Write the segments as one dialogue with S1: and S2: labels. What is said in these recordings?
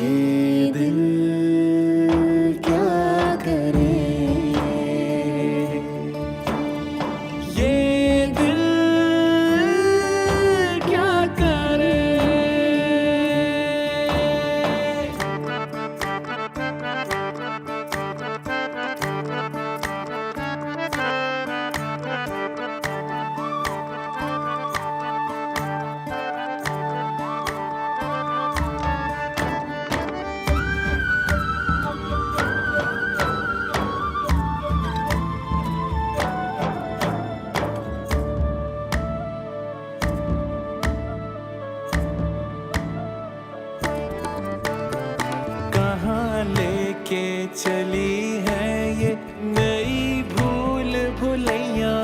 S1: ये दिल क्या करे, ये दिल क्या करे। कहाँ लेके चली है ये नई भूल भुलैया,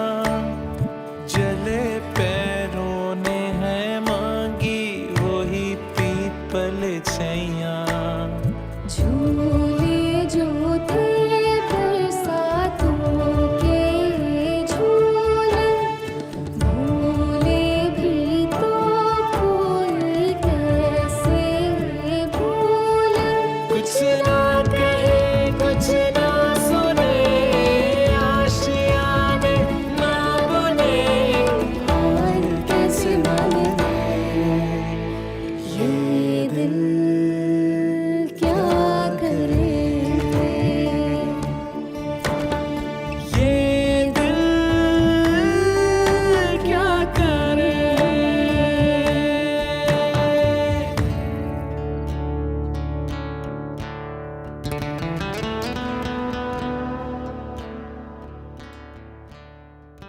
S1: जले पैरों ने है मांगी वही पीपल छैया।
S2: झूले जो थे बरसातों के झूले, भूले भी तो कोई कैसे भूले।
S1: कुछ ना कहे कुछ ना सुने, आशियाने ना बुने,
S2: और कैसे माने
S1: ये दिल
S2: क्या करे।
S1: ये दिल क्या करे।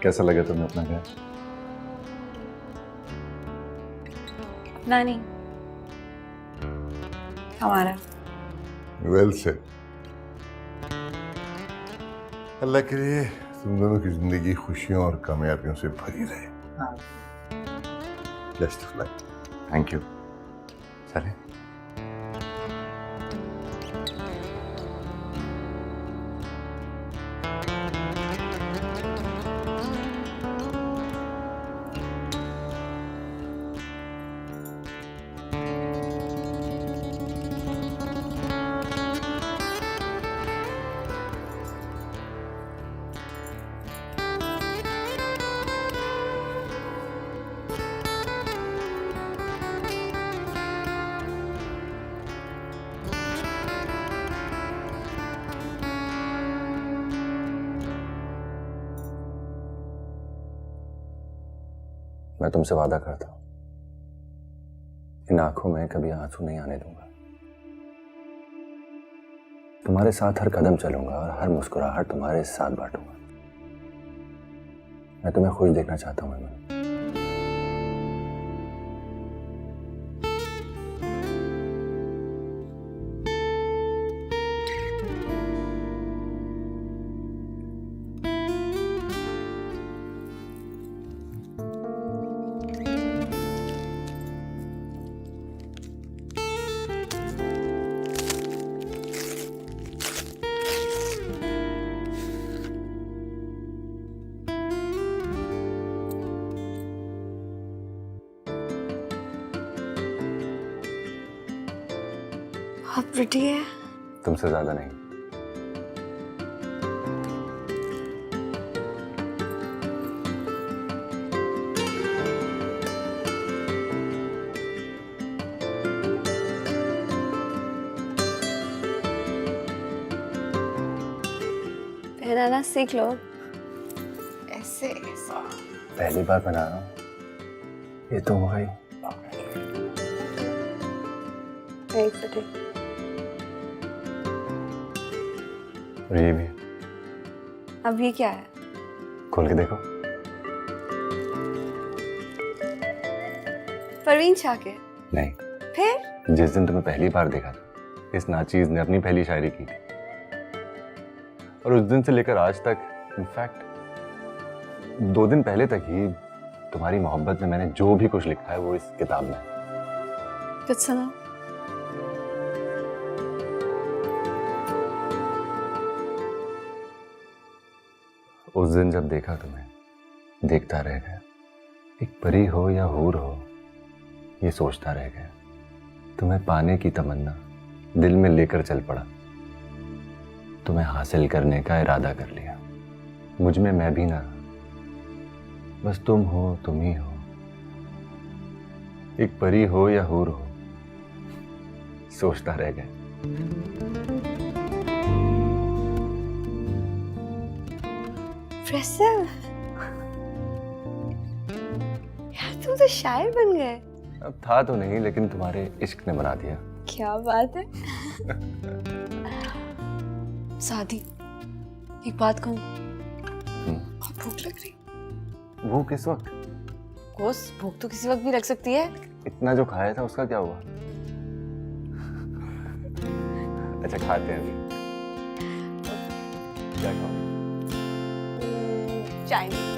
S3: कैसा लगा तुम्हें अपना घर?
S4: नानी हमारा
S5: वेल सेड। अल्लाह करे तुम दोनों की जिंदगी खुशियों और कामयाबियों से भरी रहे। Best of luck.
S3: Thank you. चले। मैं तुमसे वादा करता हूं, इन आंखों में कभी आंसू नहीं आने दूंगा। तुम्हारे साथ हर कदम चलूंगा और हर मुस्कुराहट तुम्हारे साथ बांटूंगा। मैं तुम्हें खुश देखना चाहता हूं अमन।
S4: बहुत प्रिटी है।
S3: तुमसे ज्यादा नहीं।
S4: पहनाना सीख लो। ऐसे ऐसे
S3: पहली बार बना रहा हूं। ये तो भाई
S4: एक सेकंड।
S3: और ये भी।
S4: अब ये क्या है?
S3: खोल के देखो।
S4: परवीन शाह के?
S3: नहीं,
S4: फिर
S3: जिस दिन तुम्हें पहली बार देखा था इस नाचीज ने अपनी पहली शायरी की थी, और उस दिन से लेकर आज तक, इनफैक्ट 2 दिन पहले तक ही तुम्हारी मोहब्बत में मैंने जो भी कुछ लिखा है वो इस किताब में है।
S4: कुछ सुनो।
S3: उस दिन जब देखा तुम्हें, देखता रह गया। एक परी हो या हूर हो, ये सोचता रह गया। तुम्हें पाने की तमन्ना दिल में लेकर चल पड़ा, तुम्हें हासिल करने का इरादा कर लिया। मुझ में मैं भी ना रहा, बस तुम हो, तुम ही हो। एक परी हो या हूर हो, सोचता रह गया।
S4: इम्प्रेसिव यार, तुम तो शायर बन गए।
S3: अब था तो नहीं, लेकिन तुम्हारे इश्क ने बना दिया।
S4: क्या बात है। शादी, एक बात कहूँ, बहुत भूख लग रही।
S3: वो किस वक्त?
S4: कोस, भूख तो किसी वक्त भी लग सकती है।
S3: इतना जो खाया था उसका क्या हुआ? अच्छा, खाते हैं अभी। क्या खाओ?
S4: चाइनीज।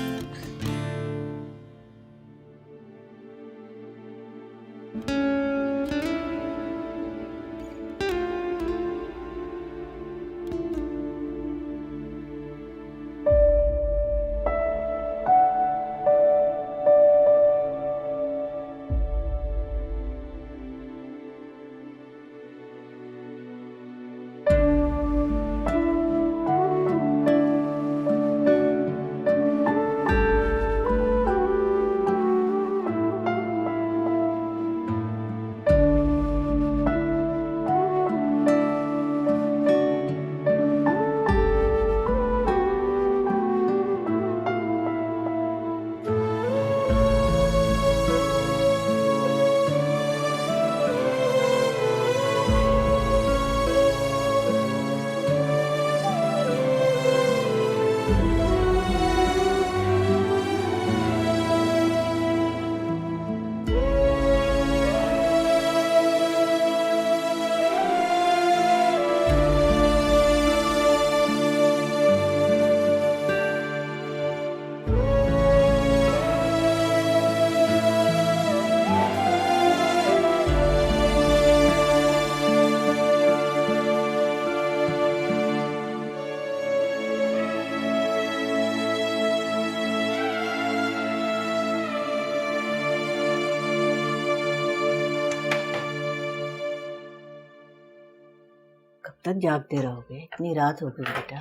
S6: कब तक जागते रहोगे? इतनी रात हो गई बेटा।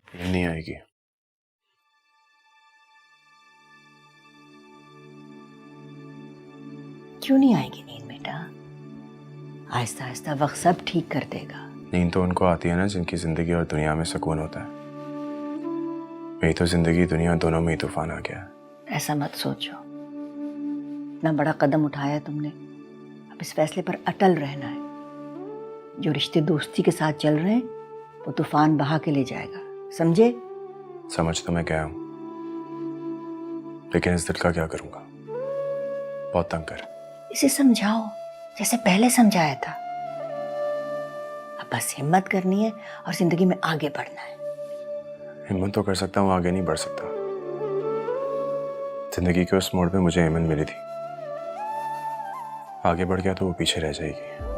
S7: नींद नहीं आएगी।
S6: क्यों नहीं आएगी नींद बेटा? आहिस्ता आहिस्ता वक्त सब ठीक कर देगा।
S7: नींद तो उनको आती है ना जिनकी जिंदगी और दुनिया में सुकून होता है। मेरी तो जिंदगी दुनिया दोनों में ही तूफान आ गया है।
S6: ऐसा मत सोचो, इतना बड़ा कदम उठाया तुमने, अब इस फैसले पर अटल रहना है। जो रिश्ते दोस्ती के साथ चल रहे हैं वो तूफान बहा के ले जाएगा, समझे?
S7: समझ तो मैं गया हूं, लेकिन इस दिल का क्या करूंगा? बहुत तंग कर।
S6: इसे समझाओ जैसे पहले समझाया था। अब बस हिम्मत करनी है और जिंदगी में आगे बढ़ना है।
S7: हिम्मत तो कर सकता हूँ, आगे नहीं बढ़ सकता। जिंदगी के उस मोड़ पे मुझे हिम्मत मिली थी, आगे बढ़ गया तो वो पीछे रह जाएगी।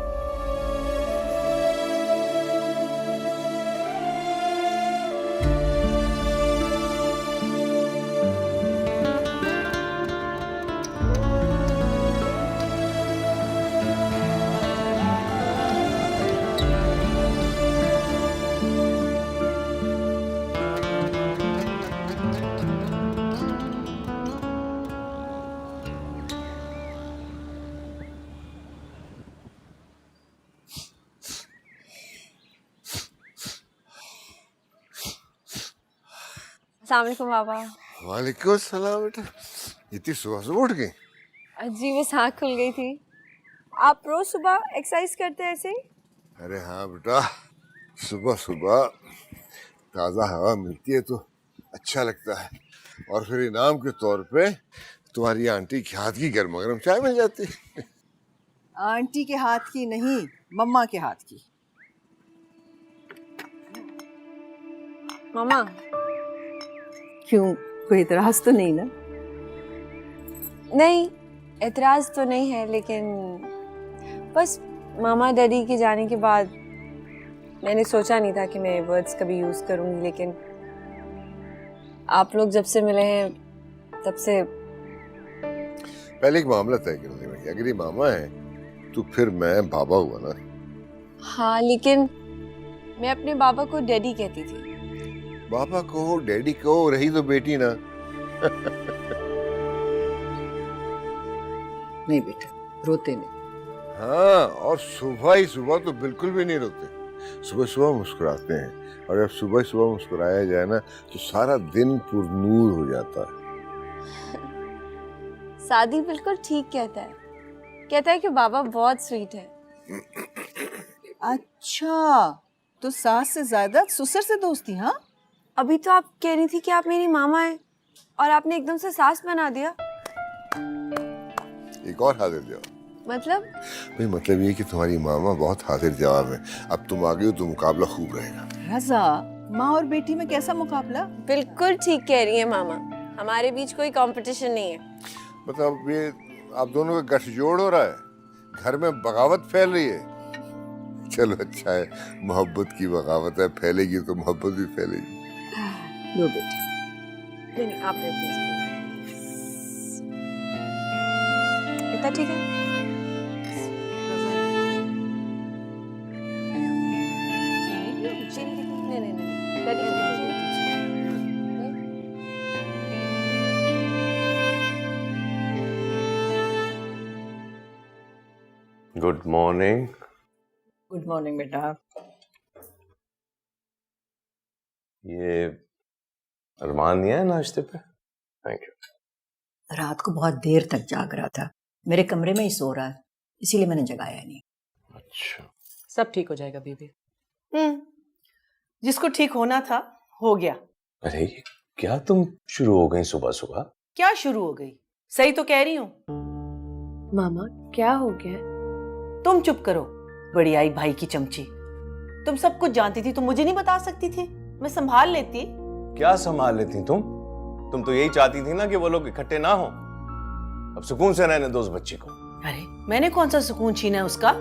S4: अस्सलाम वालेकुम पापा।
S5: वालेकुम सलाम बेटा, इतनी सुबह सुबह उठ गई?
S4: जी बस आँख खुल गई थी। आप रोज सुबह एक्सरसाइज करते हैं ऐसे ही?
S5: अरे हाँ बेटा, सुबह सुबह ताज़ा हवा मिलती है तो अच्छा लगता है, और फिर इनाम के तौर पे तुम्हारी आंटी के हाथ की गर्मा गर्म चाय मिल जाती है।
S8: आंटी के हाथ की नहीं, मम्मा के हाथ की।
S4: मामा,
S8: क्यों, कोई इतराज तो नहीं ना?
S4: नहीं, एतराज तो नहीं है, लेकिन बस मामा डैडी के जाने के बाद मैंने सोचा नहीं था कि मैं वर्ड्स कभी यूज करूंगी, लेकिन आप लोग जब से मिले हैं तब से।
S5: पहले एक मामला तय कर ले भाई, अगर ये मामा है तो फिर मैं बाबा हुआ ना।
S4: हाँ, लेकिन मैं अपने बाबा को डैडी कहती थी।
S5: बाबा को डैडी को रही तो बेटी ना।
S8: नहीं बेटा, रोते नहीं।
S5: हाँ, और सुबह ही सुबह तो बिल्कुल भी नहीं रोते, सुबह सुबह मुस्कुराते हैं। और जब सुबह सुबह मुस्कुराया जाए ना तो सारा दिन पुरनूर हो जाता है।
S4: सादी बिल्कुल ठीक कहता है कि बाबा बहुत स्वीट है।
S8: अच्छा, तो सास से ज्यादा ससुर से दोस्ती? हाँ,
S4: अभी तो आप कह रही थी कि आप मेरी मामा हैं और आपने एकदम से सास बना दिया।
S5: एक और हाजिर जवाब।
S4: मतलब?
S5: भाई मतलब ये कि तुम्हारी मामा बहुत हाजिर जवाब है। अब तुम आ गई हो तो मुकाबला खूब रहेगा।
S8: रजा, माँ और बेटी में कैसा मुकाबला?
S4: बिल्कुल ठीक कह रही है मामा, हमारे बीच कोई कंपटीशन नहीं है।
S5: मतलब ये आप दोनों का गठजोड़ हो रहा है, घर में बगावत फैल रही है। चलो अच्छा है, मोहब्बत की बगावत है, फैलेगी तो मोहब्बत भी फैलेगी।
S8: लो बेटी।
S4: नहीं, आप इतना ठीक है।
S3: Good morning.
S6: गुड मॉर्निंग बेटा।
S3: ये अरमान नहीं है नाश्ते पे? Thank you.
S6: रात को बहुत देर तक जाग रहा था, मेरे कमरे में ही सो रहा है, इसीलिए मैंने जगाया नहीं।
S3: अच्छा,
S9: सब ठीक हो जाएगा बीबी।
S8: जिसको ठीक होना था हो गया।
S3: अरे क्या तुम शुरू हो गई सुबह सुबह?
S8: क्या शुरू हो गई? सही तो कह रही हूँ।
S4: मामा क्या हो गया?
S8: तुम चुप करो, बड़ी आई भाई की चमची। तुम सब कुछ जानती थी तो मुझे नहीं बता सकती थी? मैं संभाल लेती।
S3: क्या संभाल लेती तुम? तुम तो यही चाहती थी ना कि वो लोग इकट्ठे ना हो, अब सुकून से रहने दो उस बच्ची को।
S8: अरे मैंने कौन सा सुकून छीना है उसका?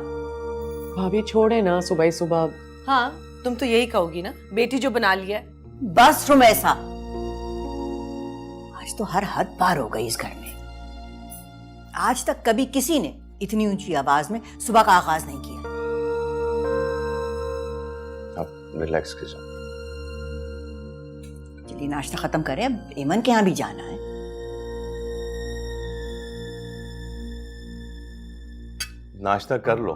S9: भाभी छोड़े ना सुबह ही सुबह।
S8: हाँ, तुम तो यही कहोगी ना, बेटी जो बना लिया है।
S6: बस तुम ऐसा, आज तो हर हद पार हो गई इस घर में। आज तक कभी किसी ने इतनी ऊंची आवाज में सुबह का आगाज नहीं किया।
S3: अब रिलैक्स कीजिए।
S6: चलिए नाश्ता खत्म करें, अब एमन के यहाँ भी जाना है।
S3: नाश्ता कर लो।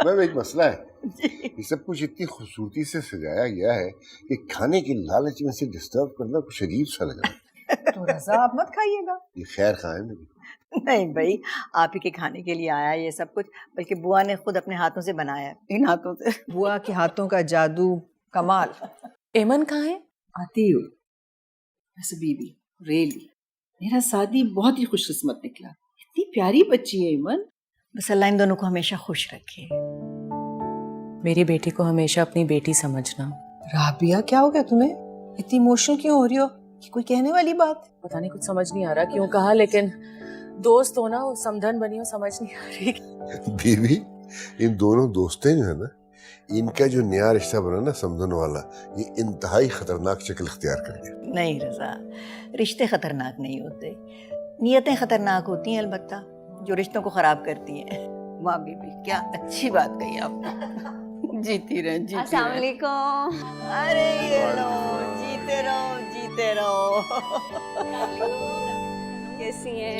S5: मैम एक मसला है, ये सब कुछ इतनी खूबसूरती से सजाया गया है कि खाने की लालच में से डिस्टर्ब करना कुछ अजीब सा लग रहा है।
S8: तो रजा आप मत खाइएगा।
S5: ये खैर खाए मेरी।
S6: नहीं भाई, आप ही के खाने के लिए आया है ये सब कुछ, बल्कि बुआ ने खुद अपने हाथों से बनाया है, इन हाथों से।
S8: बुआ के हाथों का जादू कमाल।
S9: एमन कहाँ है?
S8: आती हूँ। वैसे बीबी रेली, मेरा शादी बहुत ही खुशकिस्मत निकला। इतनी प्यारी बच्ची है इमन।
S6: बस अल्लाह इन दोनों को हमेशा खुश रखे।
S9: मेरी बेटी को हमेशा अपनी बेटी समझना।
S8: राबिया क्या हो गया तुम्हें? इतनी इमोशनल क्यों हो रही हो? ये कोई कहने वाली बात?
S9: पता नहीं, कुछ समझ नहीं आ रहा क्यों कहा, लेकिन दोस्त हो ना, वो समधन बनी हो, समझ नहीं आ रही।
S5: बीबी, इन दोनों दोस्तें जो है ना, इनका जो नया रिश्ता बना ना समझन वाला, ये इंतहाई खतरनाक शक्ल इख्तियार कर गया।
S6: नहीं रजा, रिश्ते खतरनाक नहीं होते, नियतें खतरनाक होती हैं, अलबत्ता जो रिश्तों को खराब करती हैं।
S8: वाह बीबी, क्या अच्छी बात कही आपने। जीती रहे, जीती
S4: अस्सलाम
S8: रहे।
S4: वालेकुम।
S6: अरे ये लो, जीते रहो, जीते रहो।
S4: कैसी हैं?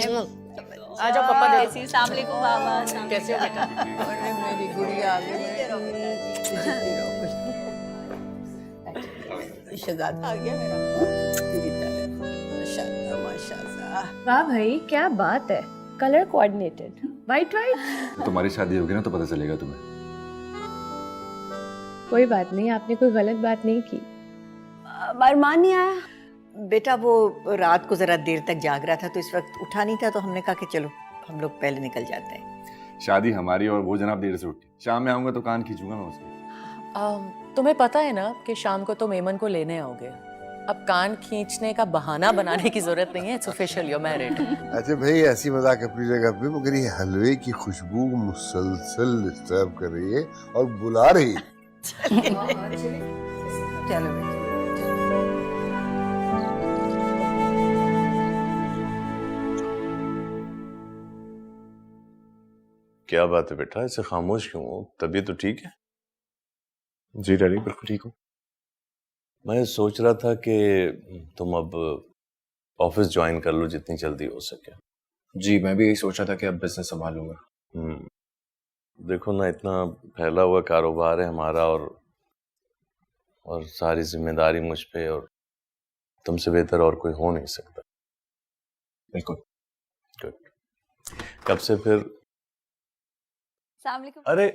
S9: आ जाओ पापा दे दो।
S4: कैसी? अस्सलाम वालेकुम बाबा।
S9: कैसे हो बेटा?
S8: अरे मेरी गुड़िया आ गई।
S6: जीते रहो बेटा, जीते रहो।
S8: शहजाद आ गया मेरा। जीता है। माशाल्लाह माशाल्लाह।
S2: वाह भाई, क्या बात है, कलर कोऑर्डिनेटेड, वाइट वाइट।
S3: तुम्हारी शादी होगी ना तो पता चलेगा तुम्हें।
S2: कोई बात नहीं, आपने कोई गलत बात नहीं की।
S4: अरमान नहीं आया?
S6: बेटा वो रात को जरा देर तक जाग रहा था तो इस वक्त उठा नहीं था, तो हमने कहा कि चलो हम लोग पहले निकल जाते हैं।
S3: शादी हमारी और वो जनाब देर से उठी। शाम में आऊंगा तो कान खींचूंगा मैं उसके।
S9: तुम्हें पता है ना कि शाम को तुम एमन को लेने आओगे। अब कान खींचने का बहाना बनाने की जरूरत नहीं है, it's official, you are married.
S5: अच्छा भाई, ऐसी मजाक अपनी जगह पे, मगर ये हलवे की खुशबू मुसलसल डिस्टर्ब कर रही है और बुला रही है।
S6: चलो बेटा।
S10: क्या बात है बेटा, ऐसे खामोश क्यों हो? तबीयत तो ठीक है?
S7: जी डैडी बिल्कुल ठीक हूँ।
S10: मैं सोच रहा था कि तुम अब ऑफिस ज्वाइन कर लो जितनी जल्दी हो सके।
S7: जी मैं भी यही सोच रहा था कि अब बिजनेस संभालूंगा।
S10: देखो ना, इतना फैला हुआ कारोबार है हमारा और सारी जिम्मेदारी मुझ पे, और तुमसे बेहतर और कोई हो नहीं सकता।
S7: बिल्कुल।
S10: गुड। कब से फिर?
S4: अस्सलाम वालेकुम।
S10: अरे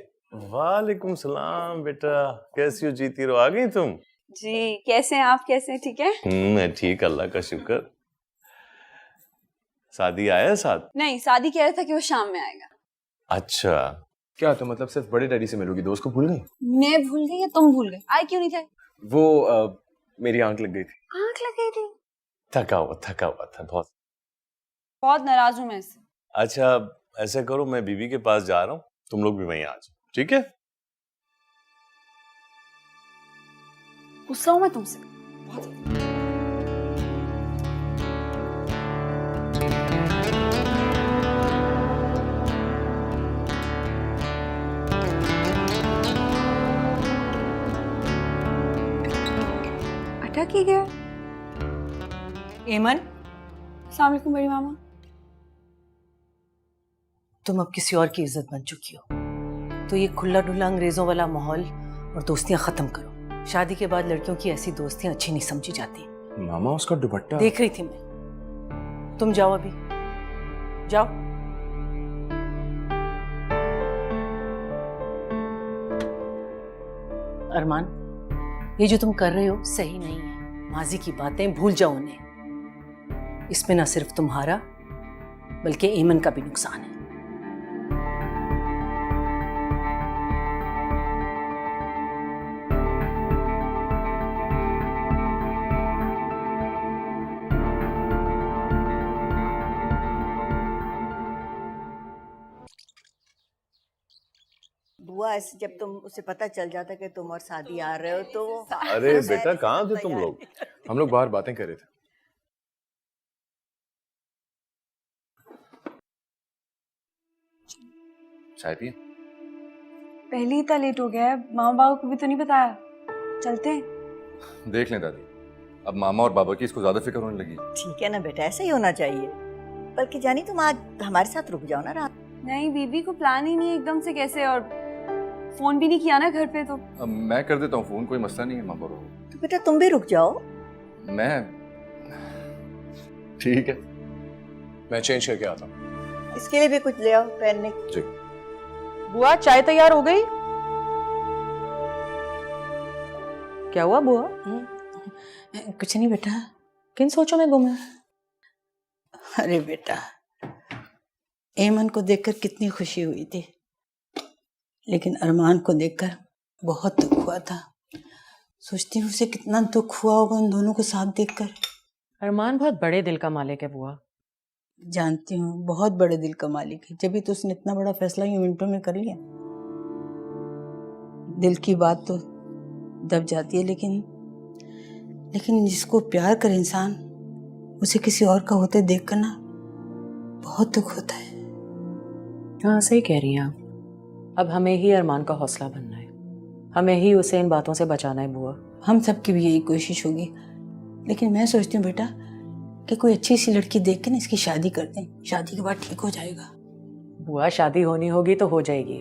S10: वालेकुम सलाम बेटा, कैसी हो जीती रहो? आ गई तुम?
S4: जी कैसे हैं आप? कैसे हैं? ठीक है?
S10: मैं ठीक, अल्लाह का शुक्र। शादी आया साथ?
S4: नहीं, शादी कह रहा था कि वो शाम में आएगा।
S10: अच्छा।
S7: क्या तो मतलब सिर्फ बड़े डैडी से मिलोगी, दोस्त को भूल गई?
S4: मैं भूल गई या तुम भूल गए? आए क्यों नहीं थे?
S7: वो मेरी आंख लग गई थी।
S4: आंख लग गई थी?
S10: थका हुआ था बहुत।
S4: बहुत नाराज हूँ मैं इससे।
S10: अच्छा ऐसा करो, मैं बीवी के पास जा रहा हूँ, तुम लोग भी वहीं आ जाओ, ठीक है?
S4: गुस्सा हूँ मैं तुमसे बहुत। अटक ही गया।
S6: एमन,
S4: अस्सलाम वालेकुम बड़ी मामा।
S6: तुम अब किसी और की इज्जत बन चुकी हो, तो ये खुला डुल्ला अंग्रेजों वाला माहौल और दोस्तियां खत्म करो। शादी के बाद लड़कियों की ऐसी दोस्तियां अच्छी नहीं समझी जाती।
S7: मामा उसका दुपट्टा
S6: देख रही थी मैं। तुम जाओ अभी, जाओ। अरमान, ये जो तुम कर रहे हो सही नहीं है। माजी की बातें भूल जाओ उन्हें। इसमें ना सिर्फ तुम्हारा बल्कि एमन का भी नुकसान है। बुआ, ऐसे जब तुम उसे पता चल जाता कि तुम और शादी आ रहे हो तो
S10: अरे बेटा कहाँ थे तुम लोग?
S7: हम लोग बाहर बातें कर रहे थे। चाय पिए?
S4: पहले ही इतना लेट हो गया है, मामा बाबू को भी तो नहीं बताया। चलते हैं।
S3: देख लें दादी, अब मामा और बाबा की इसको ज्यादा फिक्र होने लगी।
S6: ठीक है ना बेटा, ऐसा ही होना चाहिए। बल्कि जानी तुम आज हमारे साथ रुक जाओ ना रात।
S4: नहीं, बीबी को प्लान ही नहीं है एकदम से कैसे, और फोन भी नहीं किया ना घर पे तो।
S3: अब मैं कर देता हूँ फोन, कोई मसला नहीं है मामा बाबा।
S6: तो बेटा तुम भी रुक जाओ।
S3: मैं ठीक है,
S7: मैं चेंज करके आता हूँ।
S6: इसके लिए भी कुछ ले आओ पहनने।
S3: जी।
S9: बुआ चाय तैयार हो गई? क्या हुआ बुआ?
S6: कुछ नहीं बेटा।
S9: किन सोचों में गुम है?
S6: अरे बेटा, एमन को देखकर कितनी खुशी हुई थी, लेकिन अरमान को देखकर बहुत दुख हुआ था। सोचती हूँ उसे कितना दुख हुआ होगा उन दोनों को साथ देखकर।
S9: अरमान बहुत बड़े दिल का मालिक है बुआ।
S6: जानती हूँ, बहुत बड़े दिल का मालिक है, जब भी तो उसने इतना बड़ा फैसला यूं मिनटों में कर लिया। दिल की बात तो दब जाती है, लेकिन जिसको प्यार करे इंसान, उसे किसी और का होते देख कर ना बहुत दुख होता है।
S9: हाँ सही कह रही हैं आप। अब हमें ही अरमान का हौसला बनना है, हमें ही उसे इन बातों से बचाना है बुआ।
S6: हम सबकी भी यही कोशिश होगी, लेकिन मैं सोचती हूँ बेटा कि कोई अच्छी सी लड़की देख के ना इसकी शादी कर दें। शादी के बाद ठीक हो जाएगा।
S9: बुआ शादी होनी होगी तो हो जाएगी,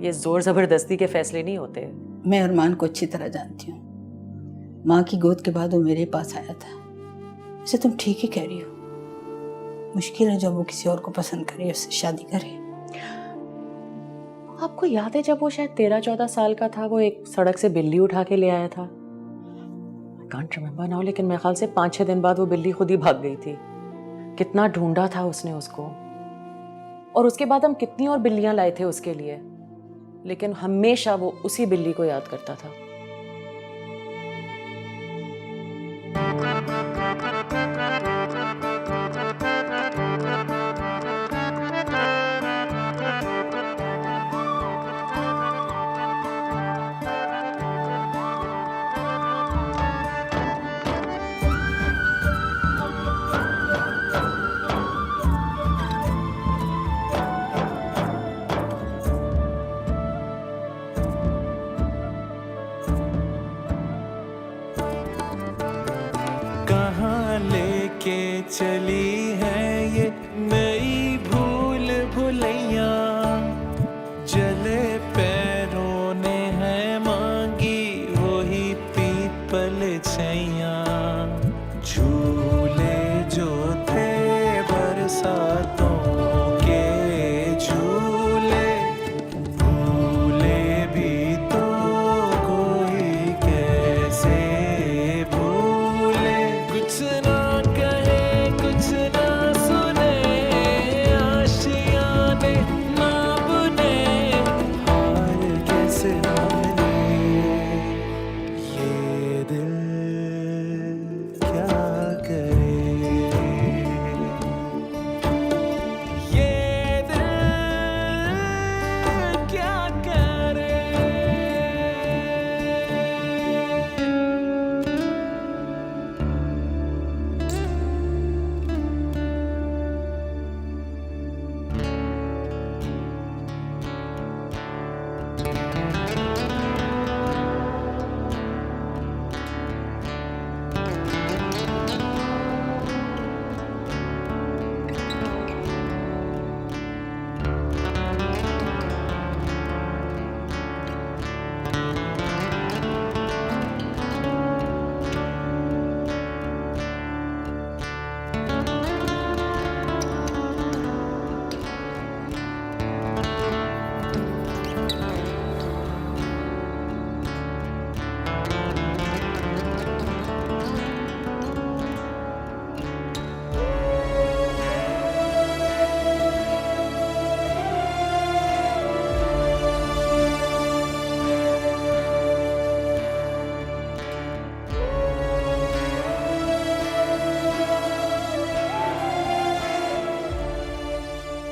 S9: ये जोर जबरदस्ती के फैसले नहीं होते।
S6: मैं अरमान को अच्छी तरह जानती हूँ। माँ की गोद के बाद वो मेरे पास आया था। वैसे तुम ठीक ही कह रही हो, मुश्किल है जब वो किसी और को पसंद करे, उससे शादी करे।
S9: आपको याद है जब वो शायद 13-14 साल का था, वो एक सड़क से बिल्ली उठा के ले आया था? आई कांट रिमेम्बर नाउ, लेकिन मेरे ख्याल से 5-6 दिन बाद वो बिल्ली खुद ही भाग गई थी। कितना ढूंढा था उसने उसको, और उसके बाद हम कितनी और बिल्लियां लाए थे उसके लिए, लेकिन हमेशा वो उसी बिल्ली को याद करता था।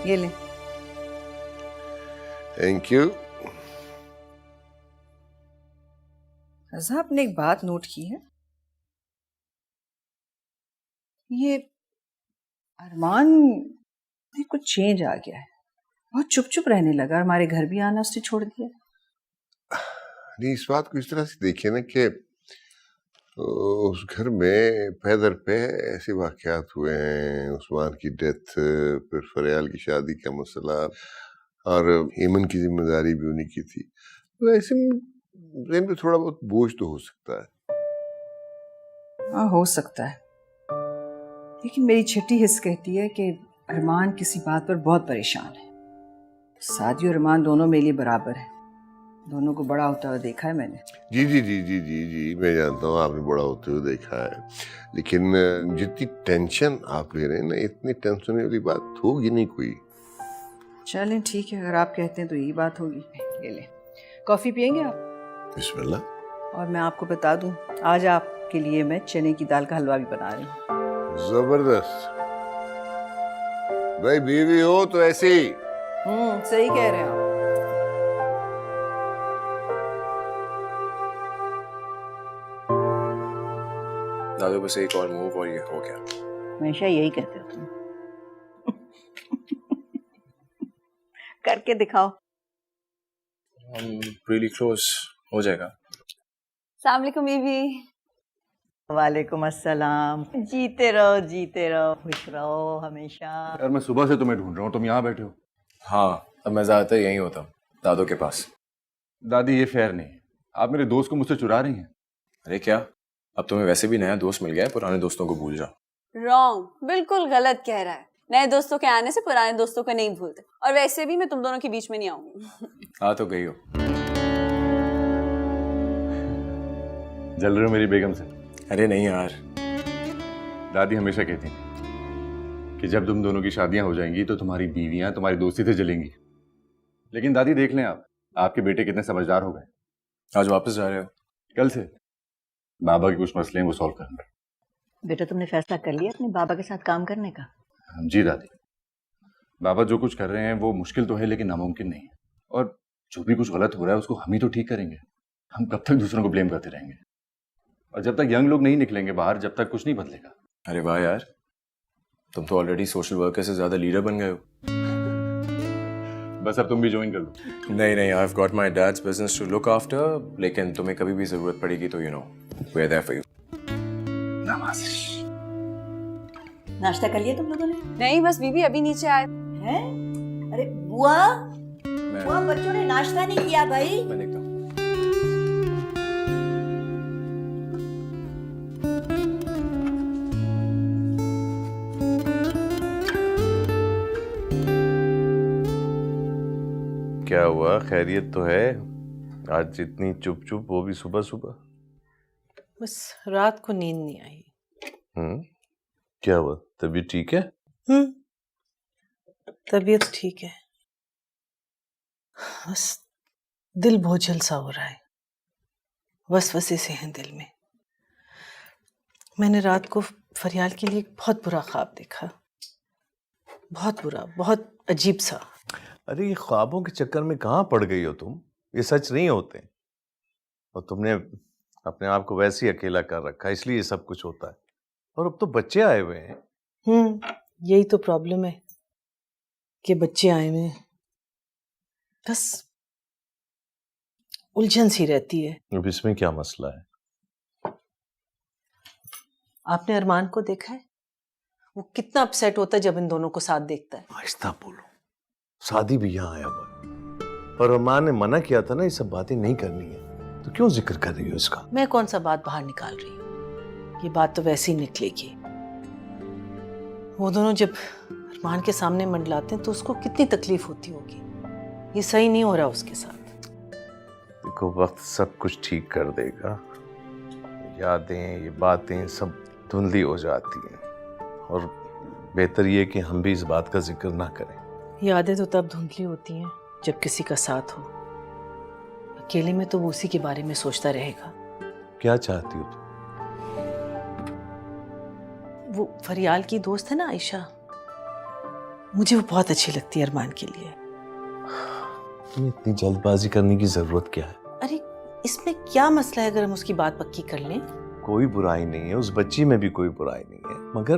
S8: ये ले।
S5: Thank you.
S8: रज़ा, आपने एक बात नोट की है? ये अरमान में कुछ चेंज आ गया है, बहुत चुप चुप रहने लगा, हमारे घर भी आना उसने छोड़ दिया।
S5: नहीं, इस बात को इस तरह से देखिए ना कि उस घर में पैदर पे ऐसे वाकयात हुए हैं, उस्मान की डेथ, फिर फरियाल की शादी का मसला, और हेमन की जिम्मेदारी भी उन्हीं की थी। तो ऐसे में ज़हन पे थोड़ा बहुत बोझ तो हो सकता है।
S8: हाँ, हो सकता है, लेकिन मेरी छठी हिस्स कहती है कि अरमान किसी बात पर बहुत परेशान है। सादी और अरमान दोनों मेरे लिए बराबर है, दोनों को बड़ा होता हुआ देखा है मैंने।
S5: जी जी जी जी जी जी, मैं जानता हूँ आपने बड़ा होते हुए देखा है, लेकिन जितनी टेंशन आप ले रहे हैं ना, इतनी टेंशन वाली बात होगी नहीं कोई।
S8: चलें ठीक है, अगर आप कहते हैं तो यही बात होगी। ये ले, कॉफ़ी पियेंगे आप?
S5: बिस्मिल्लाह।
S8: और मैं आपको बता दूं, आज आपके लिए मैं चने की दाल का हलवा भी बना रही हूँ।
S5: जबरदस्त। भाई बीवी हो तो ऐसे ही।
S8: सही कह रहे हैं आप।
S7: दादू बस एक और मूव और ये हो गया।
S6: हमेशा यही कहते हो तुम। करके दिखाओ।
S7: रियली क्लोज हो जाएगा।
S4: अस्सलाम वालेकुम बीवी।
S6: वालेकुम अस्सलाम। जीते रहो, खुश रहो हमेशा।
S3: यार मैं सुबह से तुम्हें ढूंढ रहा हूँ, तुम यहाँ बैठे हो।
S7: हाँ, अब मैं ज्यादातर यहीं होता हूँ, दादू के पास।
S3: दादी ये फेयर नहीं है, आप मेरे दोस्त को मुझसे चुरा रही हैं।
S7: अरे क्या, अब तुम्हें वैसे भी नया दोस्त मिल गया है, पुराने दोस्तों को भूल जाओ।
S4: रॉन्ग, बिल्कुल गलत कह रहा है। नए दोस्तों के आने से पुराने दोस्तों को नहीं भूलते, और वैसे भी मैं तुम दोनों के बीच में नहीं आऊंगी।
S7: आ तो गई हो।
S3: जल रहे हो मेरी बेगम से?
S7: अरे नहीं यार,
S3: दादी हमेशा कहती थी कि जब तुम दोनों की शादियां हो जाएंगी तो तुम्हारी बीवियां तुम्हारी दोस्ती से जलेंगी। लेकिन दादी देख लें आप, आपके बेटे कितने समझदार हो गए।
S7: आज वापस जा रहे हो?
S3: कल से बाबा के कुछ मसले हैं, वो सॉल्व करना।
S6: बेटा, तुमने फैसला कर लिया अपने बाबा के साथ काम करने का?
S3: जी दादी, बाबा जो कुछ कर रहे हैं वो मुश्किल तो है लेकिन नामुमकिन नहीं है, और जो भी कुछ गलत हो रहा है उसको हम ही तो ठीक करेंगे। हम कब तक दूसरों को ब्लेम करते रहेंगे? और जब तक यंग लोग नहीं निकलेंगे बाहर, जब तक कुछ नहीं बदलेगा।
S7: अरे वाह यार, तुम तो ऑलरेडी सोशल वर्कर से ज्यादा लीडर बन गए हो।
S3: बस अब तुम भी ज्वाइन कर लो।
S7: नहीं, I have got my dad's business to look after, लेकिन तुम्हें कभी भी जरूरत पड़ेगी तो you know we are there for you.
S6: नाश्ता कर लिया तुम लोगों ने?
S4: नहीं, बस बीबी अभी नीचे आए
S6: हैं? अरे बुआ, बच्चों ने नाश्ता नहीं किया भाई।
S7: मैं देखता हूँ।
S10: क्या हुआ, खैरियत तो है? आज इतनी चुप चुप, वो भी सुबह सुबह।
S9: बस रात को नींद नहीं आई।
S10: क्या हुआ, तबीयत ठीक है?
S9: तबीयत ठीक है, बस दिल बोझल सा हो रहा है, वसवसे से हैं दिल में। मैंने रात को फरियाल के लिए एक बहुत बुरा ख्वाब देखा, बहुत बुरा, बहुत अजीब सा।
S10: अरे ये ख्वाबों के चक्कर में कहाँ पड़ गई हो तुम? ये सच नहीं होते, और तुमने अपने आप को वैसे ही अकेला कर रखा, इसलिए ये सब कुछ होता है। और अब तो बच्चे आए हुए हैं।
S9: यही तो प्रॉब्लम है कि बच्चे आए हुए हैं, बस उलझन सी रहती है।
S10: अब इसमें क्या मसला है?
S9: आपने अरमान को देखा है? वो कितना अपसेट होता है जब इन दोनों को साथ देखता है।
S10: आहिस्ता बोलो, शादी भी यहाँ आया हुआ, और अरमान ने मना किया था ना ये सब बातें नहीं करनी है, तो क्यों जिक्र कर रही हो इसका?
S9: मैं कौन सा बात बाहर निकाल रही हूँ, ये बात तो वैसे ही निकलेगी। वो दोनों जब अरमान के सामने मंडलाते हैं तो उसको कितनी तकलीफ होती होगी। ये सही नहीं हो रहा उसके साथ।
S10: देखो, वक्त सब कुछ ठीक कर देगा। यादें, ये बातें सब धुंधली हो जाती हैं, और बेहतर ये कि हम भी इस बात का जिक्र ना करें।
S9: यादें तो तब धुंधली होती हैं जब किसी का साथ हो, अकेले में तो वो उसी के बारे में सोचता रहेगा।
S10: क्या चाहती हो तुम?
S9: वो फरियाल की दोस्त है ना आयशा, मुझे वो बहुत अच्छी लगती है अरमान के लिए।
S10: तुम्हें इतनी जल्दबाजी करने की जरूरत क्या है?
S9: अरे इसमें क्या मसला है अगर हम उसकी बात पक्की कर लें?
S10: कोई बुराई नहीं है, उस बच्ची में भी कोई बुराई नहीं है, मगर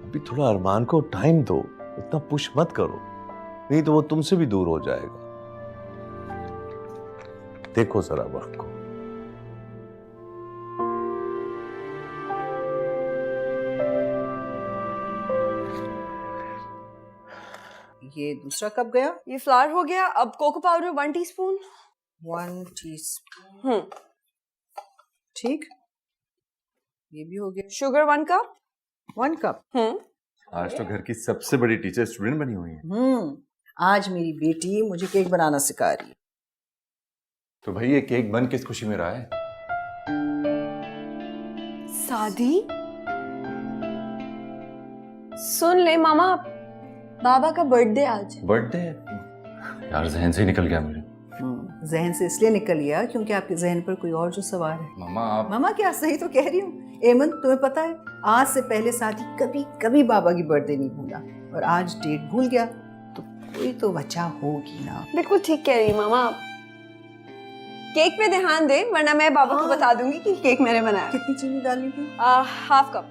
S10: अभी थोड़ा अरमान को टाइम दो, इतना पुश मत करो, नहीं तो वो तुमसे भी दूर हो जाएगा। देखो जरा वक्त को।
S8: ये दूसरा कप गया।
S4: ये फ्लावर हो गया। अब कोको पाउडर 1 टीस्पून।
S8: 1 टीस्पून। ठीक, ये भी हो गया।
S4: Sugar 1 cup.
S8: 1 कप।
S3: आज तो घर की सबसे बड़ी टीचर स्टूडेंट बनी हुई है।
S8: आज मेरी बेटी मुझे केक बनाना सिखा रही है।
S3: तो भाई ये केक बन किस खुशी में रहा है?
S4: शादी? सुन ले मामा, बाबा का बर्थडे आज।
S3: बर्थडे? यार जहन से ही निकल गया मेरे।
S8: जहन से इसलिए निकल गया क्योंकि आपके जहन पर कोई और जो सवार है।
S3: मामा आप।
S8: मामा क्या, सही तो कह रही हूँ। एमन, तुम्हें पता है आज से पहले साथी कभी कभी बाबा की बर्थडे नहीं भूला, और आज डेट भूल गया, तो कोई तो वजह होगी ना।
S4: बिल्कुल ठीक कह रही मामा। केक पे ध्यान दे, वरना मैं बाबा को बता दूंगी कि केक मैंने बनाया।
S8: कितनी चीनी डालनी थी?
S4: Half cup.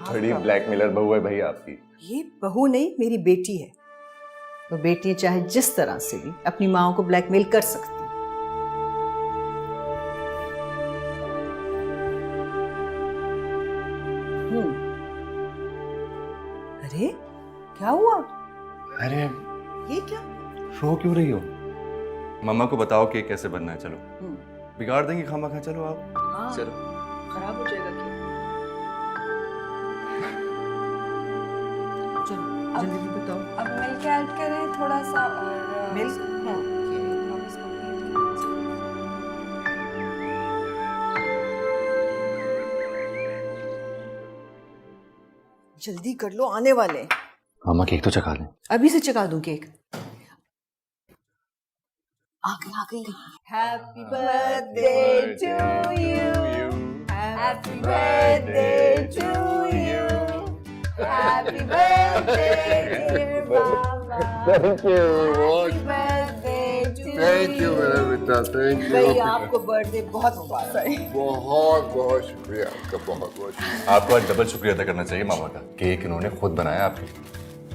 S3: बड़ी ब्लैकमेलर बहू है भाई आपकी।
S8: ये बहू नहीं, मेरी बेटी है। वो बेटी चाहे जिस तरह से भी अपनी माँ को ब्लैकमेल कर सकती। अरे क्या हुआ?
S3: अरे
S8: ये क्या?
S3: रो क्यों रही हो? मम्मा को बताओ केक कैसे बनना है। चलो बिगाड़ देंगे खामा खा। चलो आप।
S8: हाँ,
S3: चलो
S8: खराब हो जाएगा केक। चलो जल्दी बताओ।
S4: अब मिल्क ऐड करें थोड़ा सा, और
S8: मिल्क? जल्दी कर लो, आने वाले।
S3: मामा केक तो चखा लें।
S8: अभी से चखा दूं केक। आ गई। Happy birthday to you, happy birthday to you, happy birthday dear बाबा।
S5: Thank you.
S8: थैंक
S5: यू मेरा बेटा, थैंक यू।
S8: भाई आपको बर्थडे बहुत मुबारक।
S5: बहुत शुक्रिया आपका, बहुत शुक्रिया।
S3: आपको आज डबल शुक्रिया अदा करना चाहिए मामा का। केक इन्होंने खुद बनाया आपके।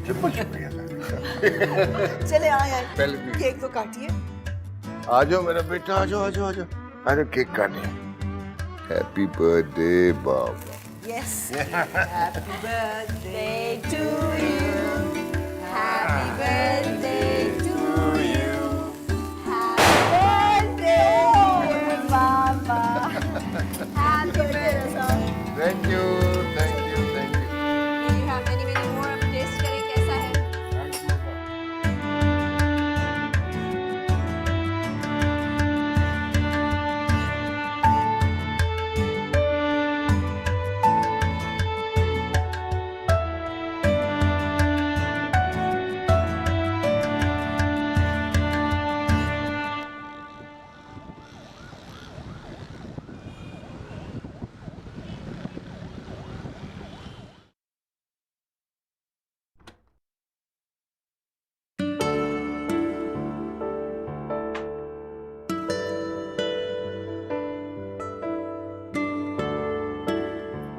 S5: ट्रिपल शुक्रिया।
S8: चले आए
S5: पहले भी।
S8: केक तो काटिए।
S5: आ जाओ मेरा बेटा, आ जाओ। अरे केक काटे। Happy birthday Baba.
S8: Yes. Happy birthday to you. Happy birthday to you. Happy birthday, Baba. Happy birthday.
S5: Thank you.
S4: You have many more. अब टेस्ट करें कैसा है।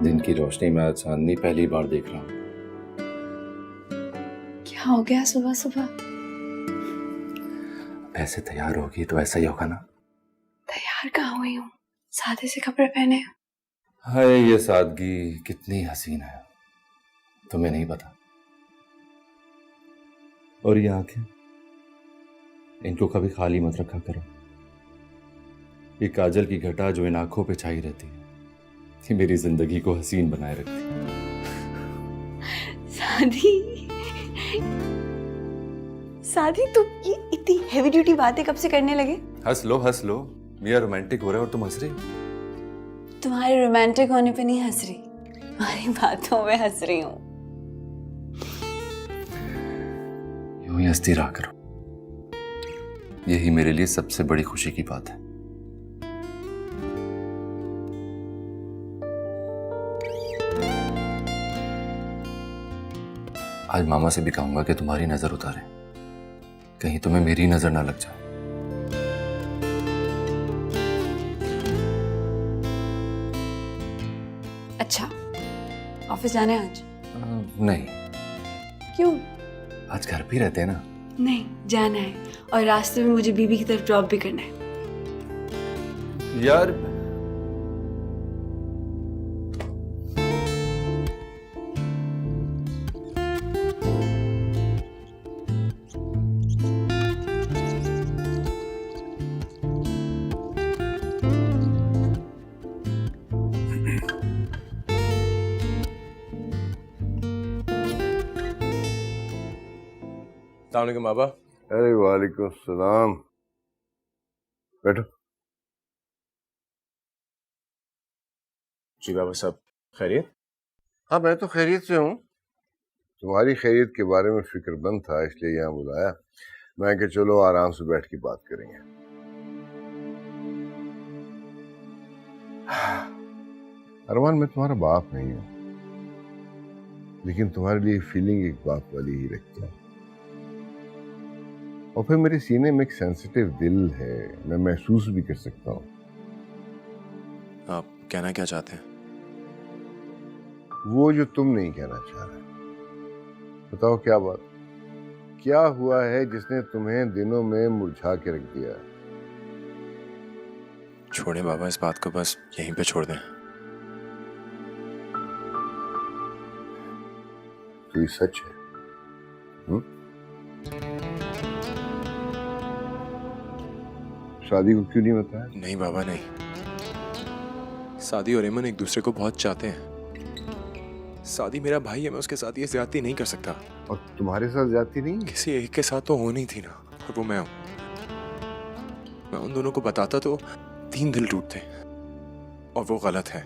S3: दिन की रोशनी में आज चांदनी पहली बार देख रहा हूँ।
S4: क्या हो गया सुबह सुबह?
S3: ऐसे तैयार होगी तो ऐसा ही होगा ना।
S4: तैयार कहाँ हुई हूँ, सादे से कपड़े पहने।
S3: हाय ये सादगी कितनी हसीन है, तुम्हें नहीं पता। और ये आंखें, इनको कभी खाली मत रखा करो। ये काजल की घटा जो इन आंखों पे छाई रहती है, ये मेरी जिंदगी को हसीन बनाए रखती है।
S4: सादी तुम ये इतनी हेवी ड्यूटी बातें कब से करने लगे?
S3: हंस लो, मियाँ रोमांटिक हो रहा है और तुम हंस रही हो।
S4: तुम्हारे रोमांटिक होने पे नहीं हंस रही, तुम्हारी बातों में हंस रही हूँ।
S3: यूं ही हंसती रहा करो, यही मेरे लिए सबसे बड़ी खुशी की बात है। आज मामा से भी कहूंगा कि तुम्हारी नजर उतारे, कहीं तुम्हें मेरी नजर ना लग जाए।
S11: अच्छा, ऑफिस जाना है आज?
S3: नहीं,
S11: क्यों?
S3: आज घर पे ही रहते हैं ना।
S11: नहीं, जाना है, और रास्ते में मुझे बीबी की तरफ ड्रॉप भी करना है।
S10: यार
S7: अस्सलामुअलैकुम बाबा।
S5: अरे वालेकुम सलाम, बैठो।
S7: जी बाबा साहब, खैरियत?
S5: हाँ, मैं तो खैरियत से हूँ। तुम्हारी खैरियत के बारे में फिक्रमंद था, इसलिए यहाँ बुलाया। मैं कि चलो आराम से बैठ के बात करेंगे। अरमान, मैं तुम्हारा बाप नहीं हूँ, लेकिन तुम्हारे लिए फीलिंग एक बाप वाली ही रखता हूँ। और फिर मेरे सीने में एक सेंसिटिव दिल है, मैं महसूस भी कर सकता हूँ।
S7: आप कहना क्या चाहते हैं?
S5: वो जो तुम नहीं कहना चाह रहे। बताओ क्या बात, क्या हुआ है जिसने तुम्हें दिनों में मुरझा के रख दिया?
S7: छोड़ें बाबा, इस बात को बस यहीं पे छोड़ दें।
S5: तो ये सच है? शादी को क्यों नहीं बताया?
S7: नहीं बाबा नहीं, सादी और एमन एक दूसरे को बहुत चाहते हैं। सादी मेरा भाई है, मैं उसके साथ ये ज्यादती नहीं कर सकता।
S5: और तुम्हारे साथ ज्यादती नहीं?
S7: किसी एक के साथ तो होनी थी ना, और वो मैं हूं। मैं उन दोनों को बताता तो 3 दिल टूटते, और वो गलत है।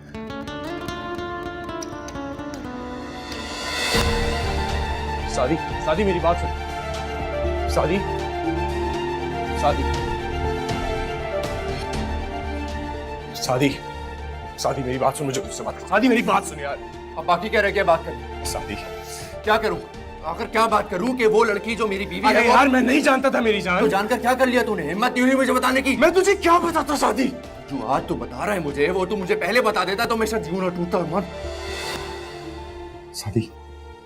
S7: सादी, सादी मेरी बात सुन। सादी, सादी, सादी, सादी मेरी बात सुन, मुझे उससे बात कर। सादी मेरी बात सुन यार।
S12: अब बाकी कह रहे क्या बात करूं?
S7: सादी,
S12: क्या करूं? आखिर क्या बात करूं कि वो लड़की जो मेरी बीवी है,
S7: यार मैं नहीं जानता था मेरी जान।
S12: तो जानकर क्या कर लिया तूने? हिम्मत नहीं हुई मुझे बताने की?
S7: मैं तुझे क्या बताता सादी?
S12: जो आज तू बता रहा है मुझे, वो तू मुझे पहले बता देता तो मैं शायद जीवन टूटता। मन
S7: सादी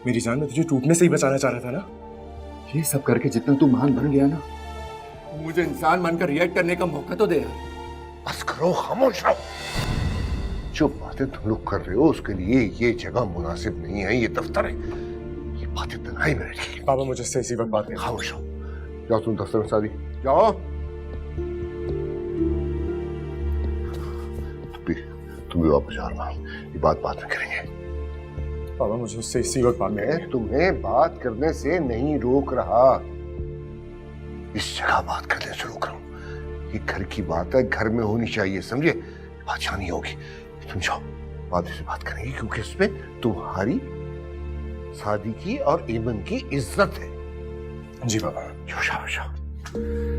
S7: मेरी जान, मैं तुझे टूटने से ही बचाना चाह रहा था ना।
S12: ये सब करके जितना तू महान बन गया ना, मुझे इंसान बनकर रिएक्ट करने का मौका तो दे यार।
S5: बस करो, खामोश रहो। जो बातें तुम लोग कर रहे हो उसके लिए ये जगह मुनासिब नहीं है, ये दफ्तर है। ये बातें तन्हाई में रखिए।
S7: बाबा मुझे इससे इसी वक्त बात नहीं।
S5: खामोश रहो। जाओ तुम दफ्तर में, सादी जाओ। तुम भी वापस जाओ, ये बात बाद में करेंगे।
S7: बाबा मुझे उससे इसी वक्त बात
S5: मैं तुम्हें बात करने से नहीं रोक रहा, इस जगह बात करने से रोक रहा हूँ। ये घर की बात है, घर में होनी चाहिए, समझे? बादशाह नहीं होगी। तुम जाओ, बाद से बात करेंगे, क्योंकि इसमें तुम्हारी, सादी की और एमन की इज्जत है।
S7: जी बाबा।
S5: जाओ जाओ जाओ।